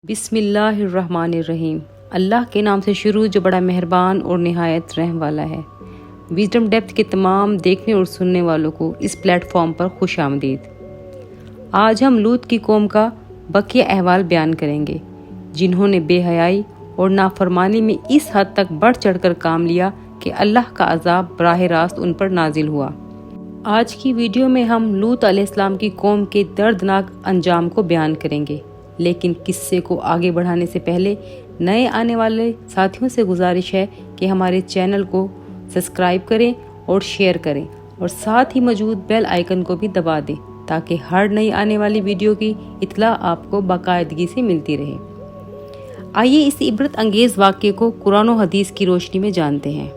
بسم اللہ الرحمن الرحیم۔ اللہ کے نام سے شروع جو بڑا مہربان اور نہایت رحم والا ہے۔ وزڈم ڈیپتھ کے تمام دیکھنے اور سننے والوں کو اس پلیٹ فارم پر خوش آمدید۔ آج ہم لوط کی قوم کا بقیہ احوال بیان کریں گے، جنہوں نے بے حیائی اور نافرمانی میں اس حد تک بڑھ چڑھ کر کام لیا کہ اللہ کا عذاب براہ راست ان پر نازل ہوا۔ آج کی ویڈیو میں ہم لوط علیہ السلام کی قوم کے دردناک انجام کو بیان کریں گے، لیکن قصے کو آگے بڑھانے سے پہلے نئے آنے والے ساتھیوں سے گزارش ہے کہ ہمارے چینل کو سبسکرائب کریں اور شیئر کریں اور ساتھ ہی موجود بیل آئیکن کو بھی دبا دیں تاکہ ہر نئی آنے والی ویڈیو کی اطلاع آپ کو باقاعدگی سے ملتی رہے۔ آئیے اس عبرت انگیز واقعے کو قرآن و حدیث کی روشنی میں جانتے ہیں۔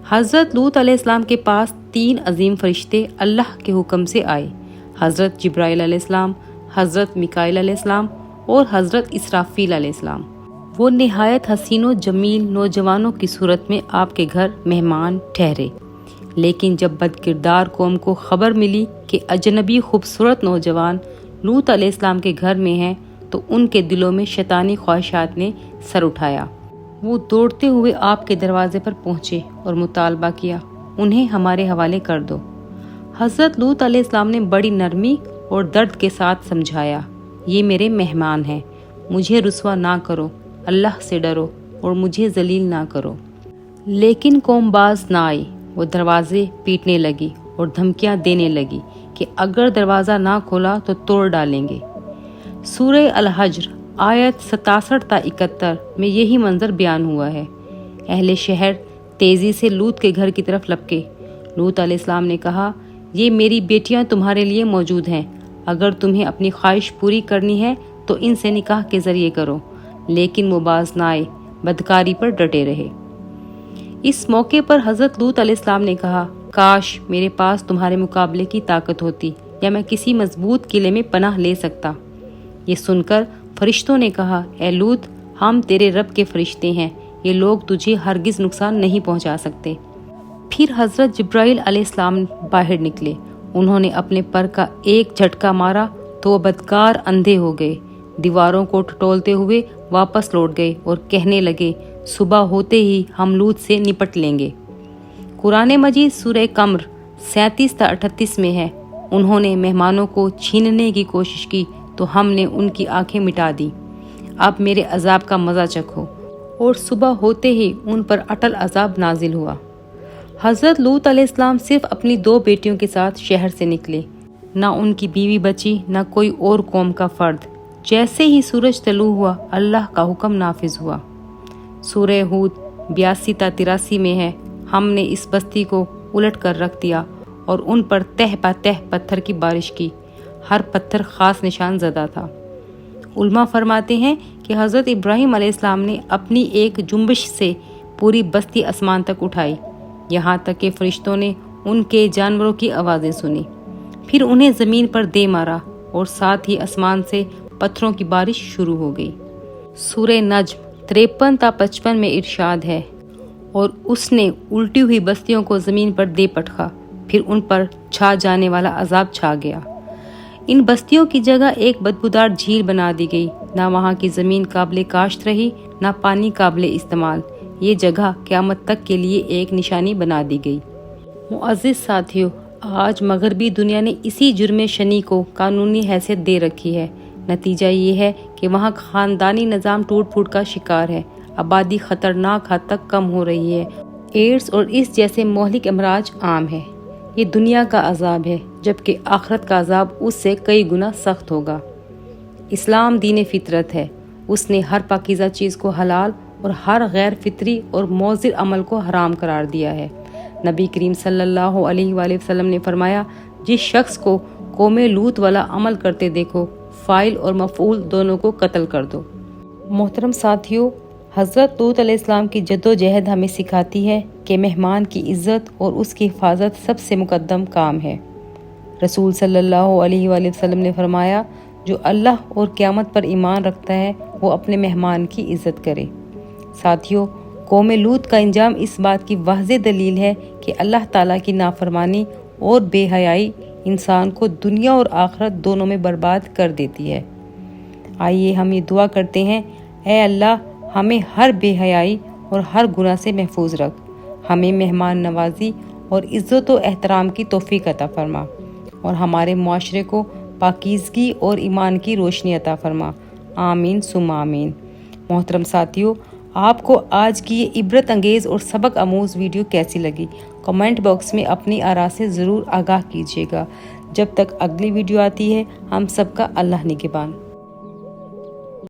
حضرت لوط علیہ السلام کے پاس 3 عظیم فرشتے اللہ کے حکم سے آئے، حضرت جبرائیل علیہ السلام، حضرت میکائیل علیہ السلام اور حضرت اسرافیل علیہ السلام۔ وہ نہایت حسین و جمیل نوجوانوں کی صورت میں آپ کے گھر مہمان ٹھہرے، لیکن جب بد کردار قوم کو خبر ملی کہ اجنبی خوبصورت نوجوان لوط علیہ السلام کے گھر میں ہیں تو ان کے دلوں میں شیطانی خواہشات نے سر اٹھایا۔ وہ دوڑتے ہوئے آپ کے دروازے پر پہنچے اور مطالبہ کیا، انہیں ہمارے حوالے کر دو۔ حضرت لوط علیہ السلام نے بڑی نرمی اور درد کے ساتھ سمجھایا، یہ میرے مہمان ہیں، مجھے رسوا نہ کرو، اللہ سے ڈرو اور مجھے ذلیل نہ کرو۔ لیکن قوم باز نہ آئی، وہ دروازے پیٹنے لگی اور دھمکیاں دینے لگی کہ اگر دروازہ نہ کھولا تو توڑ ڈالیں گے۔ سورہ الحجر آیت 67 تا 71 میں یہی منظر بیان ہوا ہے۔ اہل شہر تیزی سے لوط کے گھر کی طرف لپکے۔ لوط علیہ السلام نے کہا، یہ میری بیٹیاں تمہارے لیے موجود ہیں، اگر تمہیں اپنی خواہش پوری کرنی ہے تو ان سے نکاح کے ذریعے کرو۔ لیکن وہ باز نہ آئے، بدکاری پر ڈٹے رہے۔ اس موقع پر حضرت لوط علیہ السلام نے کہا، کاش میرے پاس تمہارے مقابلے کی طاقت ہوتی یا میں کسی مضبوط قلعے میں پناہ لے سکتا۔ یہ سن کر فرشتوں نے کہا، اے لوط، ہم تیرے رب کے فرشتے ہیں، یہ لوگ تجھے ہرگز نقصان نہیں پہنچا سکتے۔ پھر حضرت جبرائیل علیہ السلام باہر نکلے۔ انہوں نے اپنے پر کا ایک جھٹکا مارا تو وہ بدکار اندھے ہو گئے، دیواروں کو ٹٹولتے ہوئے واپس لوٹ گئے اور کہنے لگے، صبح ہوتے ہی ہم لوط سے نپٹ لیں گے۔ قرآن مجید سورہ قمر 37 تا 38 میں ہے، انہوں نے مہمانوں کو چھیننے کی کوشش کی تو ہم نے ان کی آنکھیں مٹا دی، اب میرے عذاب کا مزہ چکھو، اور صبح ہوتے ہی ان پر اٹل عذاب نازل ہوا۔ حضرت لوط علیہ السلام صرف اپنی 2 بیٹیوں کے ساتھ شہر سے نکلے، نہ ان کی بیوی بچی نہ کوئی اور قوم کا فرد۔ جیسے ہی سورج طلوع ہوا، اللہ کا حکم نافذ ہوا۔ سورہ ہود 82 تا 83 میں ہے، ہم نے اس بستی کو الٹ کر رکھ دیا اور ان پر تہ پہ تہ پتھر کی بارش کی، ہر پتھر خاص نشان زدہ تھا۔ علماء فرماتے ہیں کہ حضرت ابراہیم علیہ السلام نے اپنی ایک جنبش سے پوری بستی آسمان تک اٹھائی، یہاں تک کہ فرشتوں نے ان کے جانوروں کی آوازیں سنی، پھر انہیں زمین پر دے مارا اور ساتھ ہی آسمان سے پتھروں کی بارش شروع ہو گئی۔ سورہ نجم 53 تا 55 میں ارشاد ہے، اور اس نے الٹی ہوئی بستیوں کو زمین پر دے پٹخا، پھر ان پر چھا جانے والا عذاب چھا گیا۔ ان بستیوں کی جگہ ایک بدبودار جھیل بنا دی گئی، نہ وہاں کی زمین قابل کاشت رہی نہ پانی قابل استعمال، یہ جگہ قیامت تک کے لیے ایک نشانی بنا دی گئی۔ معزز ساتھیو، آج مغربی دنیا نے اسی جرم شنی کو قانونی حیثیت دے رکھی ہے۔ نتیجہ یہ ہے کہ وہاں خاندانی نظام ٹوٹ پھوٹ کا شکار ہے، آبادی خطرناک حد تک کم ہو رہی ہے، ایڈز اور اس جیسے مہلک امراض عام ہے۔ یہ دنیا کا عذاب ہے، جبکہ آخرت کا عذاب اس سے کئی گنا سخت ہوگا۔ اسلام دین فطرت ہے، اس نے ہر پاکیزہ چیز کو حلال اور ہر غیر فطری اور موزر عمل کو حرام قرار دیا ہے۔ نبی کریم صلی اللہ علیہ وآلہ وسلم نے فرمایا، جس شخص کو قوم لوط والا عمل کرتے دیکھو، فاعل اور مفعول دونوں کو قتل کر دو۔ محترم ساتھیو، حضرت لوط علیہ السلام کی جدوجہد ہمیں سکھاتی ہے کہ مہمان کی عزت اور اس کی حفاظت سب سے مقدم کام ہے۔ رسول صلی اللہ علیہ وآلہ وسلم نے فرمایا، جو اللہ اور قیامت پر ایمان رکھتا ہے وہ اپنے مہمان کی عزت کرے۔ ساتھیو، قوم لوط کا انجام اس بات کی واضح دلیل ہے کہ اللہ تعالیٰ کی نافرمانی اور بے حیائی انسان کو دنیا اور آخرت دونوں میں برباد کر دیتی ہے۔ آئیے ہم یہ دعا کرتے ہیں، اے اللہ ہمیں ہر بے حیائی اور ہر گناہ سے محفوظ رکھ، ہمیں مہمان نوازی اور عزت و احترام کی توفیق عطا فرما، اور ہمارے معاشرے کو پاکیزگی اور ایمان کی روشنی عطا فرما، آمین ثم آمین۔ محترم ساتھیو، آپ کو آج کی یہ عبرت انگیز اور سبق آموز ویڈیو کیسی لگی؟ کمنٹ باکس میں اپنی آراء سے ضرور آگاہ کیجیے گا۔ جب تک اگلی ویڈیو آتی ہے، ہم سب کا اللہ نگہبان۔